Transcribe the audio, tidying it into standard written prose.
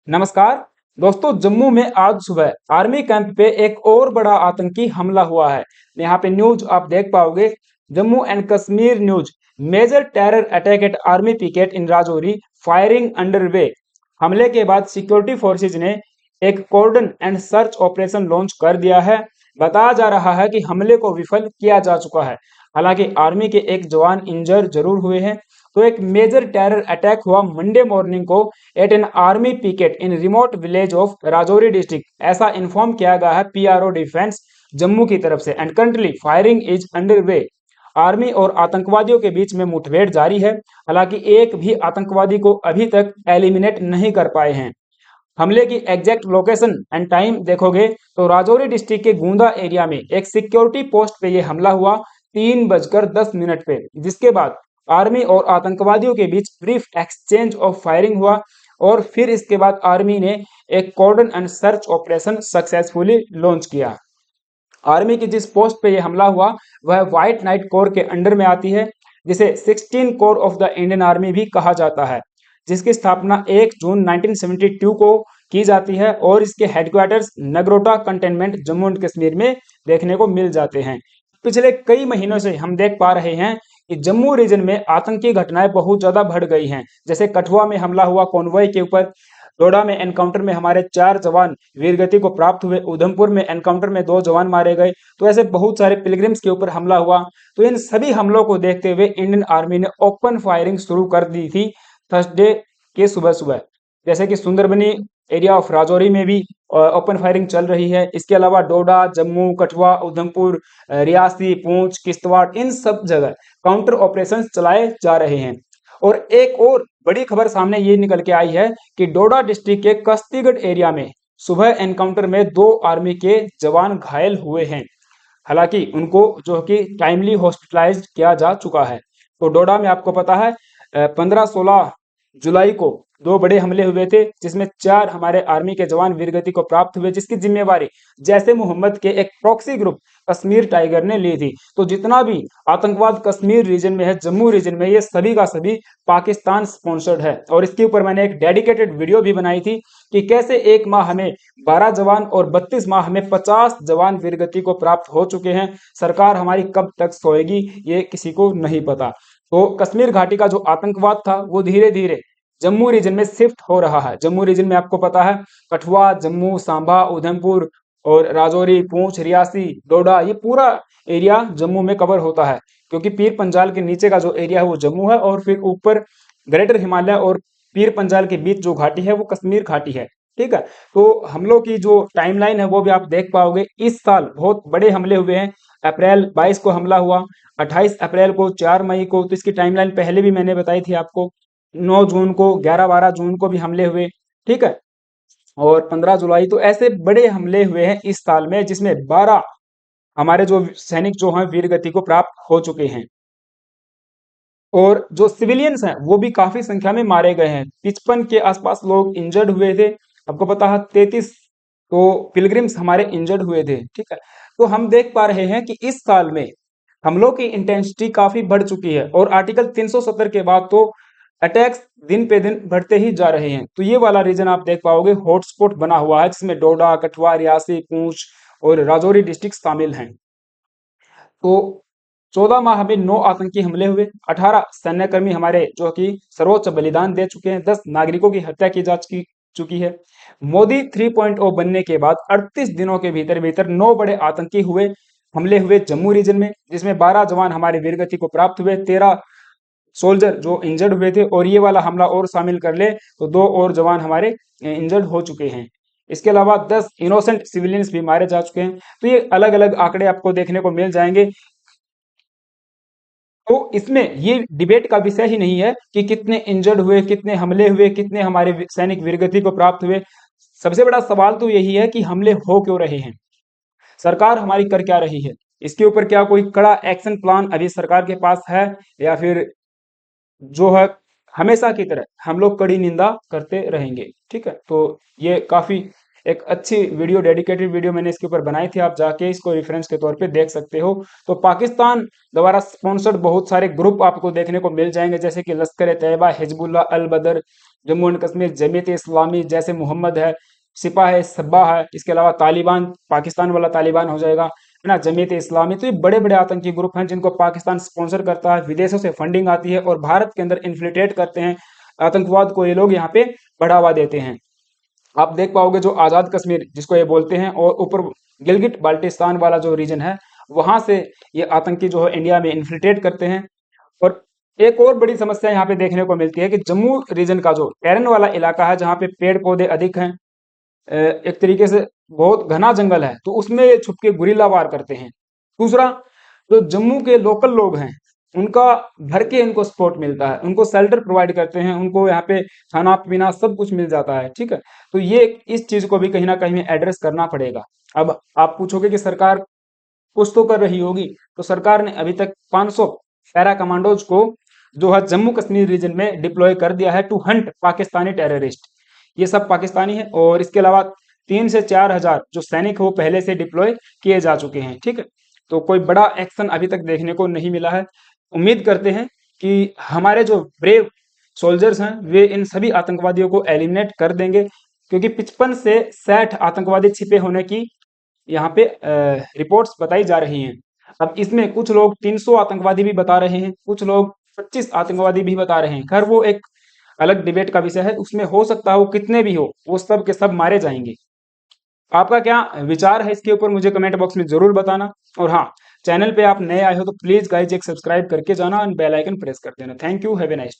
नमस्कार दोस्तों, जम्मू में आज सुबह आर्मी कैंप पे एक और बड़ा आतंकी हमला हुआ है। यहाँ पे न्यूज आप देख पाओगे। Jammu and Kashmir news, major terror attack at army picket in Rajouri, firing under way. हमले के बाद सिक्योरिटी फोर्सेज ने एक cordon and search operation launch कर दिया है। बताया जा रहा है कि हमले को विफल किया जा चुका है। हालांकि आर्मी के एक जवान इंजर जरूर हुए हैं। तो एक मेजर टेरर अटैक हुआ मंडे मॉर्निंग को at an army picket in remote village of Rajouri district, ऐसा इन्फॉर्म किया गया है पीआरओ डिफेंस जम्मू की तरफ से। And currently firing is under way. Army और आतंकवादियों के बीच में मुठभेड़ जारी है। हालांकि एक भी आतंकवादी को अभी तक एलिमिनेट नहीं कर पाए हैं। हमले की एग्जैक्ट लोकेशन एंड टाइम देखोगे तो राजौरी डिस्ट्रिक्ट के गोंदा एरिया में एक सिक्योरिटी पोस्ट पे ये हमला हुआ 3:10 पे, जिसके बाद आर्मी और आतंकवादियों के बीच ब्रीफ एक्सचेंज ऑफ फायरिंग हुआ और फिर इसके बाद आर्मी ने एक cordon and search operation successfully launch किया। आर्मी की जिस पोस्ट पे ये हमला हुआ वह व्हाइट नाइट कोर के अंडर में आती है, जिसे 16 corps of the Indian army भी कहा जाता है, जिसकी स्थापना 1 जून 1972 को की जाती है और इसके headquarters Nagrota containment Jammu and Kashmir में देखने को मिल जाते हैं। पिछले कई महीनों से हम देख पा रहे हैं कि जम्मू रीजन में आतंकी घटनाएं बहुत ज्यादा बढ़ गई हैं। जैसे कठुआ में हमला हुआ कॉन्वॉय के ऊपर, डोडा में एनकाउंटर में हमारे 4 जवान वीरगति को प्राप्त हुए, उधमपुर में एनकाउंटर में 2 जवान मारे गए। तो ऐसे बहुत सारे पिलग्रिम्स के ऊपर हमला हुआ। तो इन सभी हमलों को देखते हुए इंडियन आर्मी ने ओपन फायरिंग शुरू कर दी थी थर्सडे के सुबह सुबह। जैसे कि सुंदरबनी एरिया ऑफ राजौरी में भी ओपन फायरिंग चल रही है। इसके अलावा डोडा, जम्मू, कठुआ, उधमपुर, रियासी, पुंछ, किश्तवाड़, इन सब जगह काउंटर ऑपरेशन चलाए जा रहे हैं। और एक और बड़ी खबर सामने ये निकल के आई है कि डोडा डिस्ट्रिक्ट के कस्तीगढ़ एरिया में सुबह एनकाउंटर में 2 आर्मी के जवान घायल हुए हैं। हालांकि उनको जो कि टाइमली हॉस्पिटलाइज्ड किया जा चुका है। तो डोडा में आपको पता है 15-16 जुलाई को 2 बड़े हमले हुए थे, जिसमें 4 हमारे आर्मी के जवान वीरगति को प्राप्त हुए, जिसकी जिम्मेवारी जैसे मोहम्मद के एक प्रॉक्सी ग्रुप कश्मीर टाइगर ने ली थी। तो जितना भी आतंकवाद कश्मीर रीजन में है, जम्मू रीजन में, ये सभी का सभी पाकिस्तान स्पॉन्सर्ड है। और इसके ऊपर मैंने एक डेडिकेटेड वीडियो भी बनाई थी कि कैसे एक माह में 12 जवान और 32 माह में 50 जवान वीरगति को प्राप्त हो चुके हैं। सरकार हमारी कब तक सोएगी ये किसी को नहीं पता। तो कश्मीर घाटी का जो आतंकवाद था वो धीरे धीरे जम्मू रीजन में शिफ्ट हो रहा है। जम्मू रीजन में आपको पता है कठुआ, जम्मू, सांबा, उधमपुर और राजौरी, पुंछ, रियासी, डोडा, ये पूरा एरिया जम्मू में कवर होता है। क्योंकि पीर पंजाल के नीचे का जो एरिया है वो जम्मू है और फिर ऊपर ग्रेटर हिमालय और पीर पंजाल के बीच जो घाटी है वो कश्मीर घाटी है। ठीक है। तो हमलों की जो टाइमलाइन है वो भी आप देख पाओगे। इस साल बहुत बड़े हमले हुए हैं। अप्रैल 22 को हमला हुआ, 28 अप्रैल को, 4 मई को। तो इसकी टाइमलाइन पहले भी मैंने बताई थी आपको। 9 जून को, 11-12 जून को भी हमले हुए। ठीक है। और 15 जुलाई। तो ऐसे बड़े हमले हुए हैं इस साल में, जिसमें 12 हमारे जो सैनिक जो हैं वीरगति को प्राप्त हो चुके हैं। और जो सिविलियंस हैं वो भी काफी संख्या में मारे गए हैं। 55 के आसपास लोग इंजर्ड हुए थे। आपको पता है 33 तो पिलग्रिम्स हमारे इंजर्ड हुए थे। ठीक है। तो हम देख पा रहे हैं कि इस साल में हमलों की इंटेंसिटी काफी बढ़ चुकी है और आर्टिकल 370 के बाद तो अटैक्स दिन पे दिन बढ़ते ही जा रहे हैं। तो ये वाला रीजन आप देख पाओगे हॉटस्पॉट बना हुआ है, जिसमें डोडा, कठुआ, रियासी, पुंछ और राजौरी डिस्ट्रिक्ट शामिल हैं। तो 14 माह में 9 आतंकी हमले हुए, 18 सैन्यकर्मी हमारे जो कि सर्वोच्च बलिदान दे चुके हैं, 10 नागरिकों की हत्या की जा चुकी है। मोदी 3.0 बनने के बाद 38 दिनों के भीतर भीतर 9 बड़े आतंकी हमले हुए जम्मू रीजन में, जिसमें 12 जवान हमारे वीरगति को प्राप्त हुए, 13 सोल्जर जो इंजर्ड हुए थे, और ये वाला हमला और शामिल कर ले तो 2 और जवान हमारे इंजर्ड हो चुके हैं। इसके अलावा 10 इनोसेंट सिविलियंस भी मारे जा चुके हैं। तो ये अलग अलग आंकड़े आपको देखने को मिल जाएंगे। तो इसमें ये डिबेट का विषय ही नहीं है कि कितने इंजर्ड हुए, कितने हमले हुए, कितने हमारे सैनिक वीरगति को प्राप्त हुए। सबसे बड़ा सवाल तो यही है कि हमले हो क्यों रहे हैं, सरकार हमारी कर क्या रही है, इसके ऊपर क्या कोई कड़ा एक्शन प्लान अभी सरकार के पास है, या फिर जो है हमेशा की तरह हम लोग कड़ी निंदा करते रहेंगे। ठीक है। तो ये काफी एक अच्छी वीडियो, डेडिकेटेड वीडियो मैंने इसके ऊपर बनाई थी, आप जाके इसको रेफरेंस के तौर पे देख सकते हो। तो पाकिस्तान द्वारा स्पॉन्सर्ड बहुत सारे ग्रुप आपको देखने को मिल जाएंगे, जैसे कि लश्कर ए तैयबा, हिजबुल्लाह, अल बदर, जम्मू एंड कश्मीर, जमीयत इस्लामी, जैसे मोहम्मद है, सिपा है, सब्बा है, इसके अलावा तालिबान, पाकिस्तान वाला तालिबान हो जाएगा, है ना, जमीयत इस्लामी। तो ये बड़े बड़े आतंकी ग्रुप हैं जिनको पाकिस्तान स्पॉन्सर करता है, विदेशों से फंडिंग आती है और भारत के अंदर इन्फिल्ट्रेट करते हैं आतंकवाद को, ये लोग यहाँ पे बढ़ावा देते हैं। आप देख पाओगे जो आजाद कश्मीर जिसको ये बोलते हैं, और ऊपर गिलगिट बाल्टिस्तान वाला जो रीजन है, वहां से ये आतंकी जो है इंडिया में इन्फिल्ट्रेट करते हैं। और एक और बड़ी समस्या यहाँ पे देखने को मिलती है कि जम्मू रीजन का जो टेरन वाला इलाका है, जहाँ पे पेड़ पौधे अधिक हैं, एक तरीके से बहुत घना जंगल है, तो उसमें ये छुप के गुरिल्ला वार करते हैं। दूसरा, जो जम्मू के लोकल लोग हैं, उनका भर के इनको सपोर्ट मिलता है, उनको शेल्टर प्रोवाइड करते हैं, उनको यहाँ पे खाना पीना सब कुछ मिल जाता है, ठीक है। तो ये इस चीज को भी कहीं ना कहीं एड्रेस करना पड़ेगा। अब आप पूछोगे कि सरकार कुछ तो कर रही होगी, तो सरकार ने अभी तक 500 पैरा कमांडोज को जो है जम्मू कश्मीर रीजन में डिप्लॉय कर दिया है टू हंट पाकिस्तानी टेररिस्ट। ये सब पाकिस्तानी है, और इसके अलावा 3 से 4 हजार जो सैनिक वो पहले से डिप्लॉय किए जा चुके हैं, ठीक है। तो कोई बड़ा एक्शन अभी तक देखने को नहीं मिला है। उम्मीद करते हैं कि हमारे जो ब्रेव सोल्जर्स हैं वे इन सभी आतंकवादियों को एलिमिनेट कर देंगे, क्योंकि 55 से 60 आतंकवादी छिपे होने की यहाँ पे रिपोर्ट्स बताई जा रही हैं। अब इसमें कुछ लोग 300 आतंकवादी भी बता रहे हैं, कुछ लोग 25 आतंकवादी भी बता रहे हैं। खैर वो एक अलग डिबेट का विषय है, उसमें हो सकता है वो कितने भी हो, वो सब के सब मारे जाएंगे। आपका क्या विचार है इसके ऊपर, मुझे कमेंट बॉक्स में जरूर बताना। और हाँ, चैनल पे आप नए आए हो तो प्लीज गाइज एक सब्सक्राइब करके जाना और बेल आइकन प्रेस कर देना। Thank you, have a nice.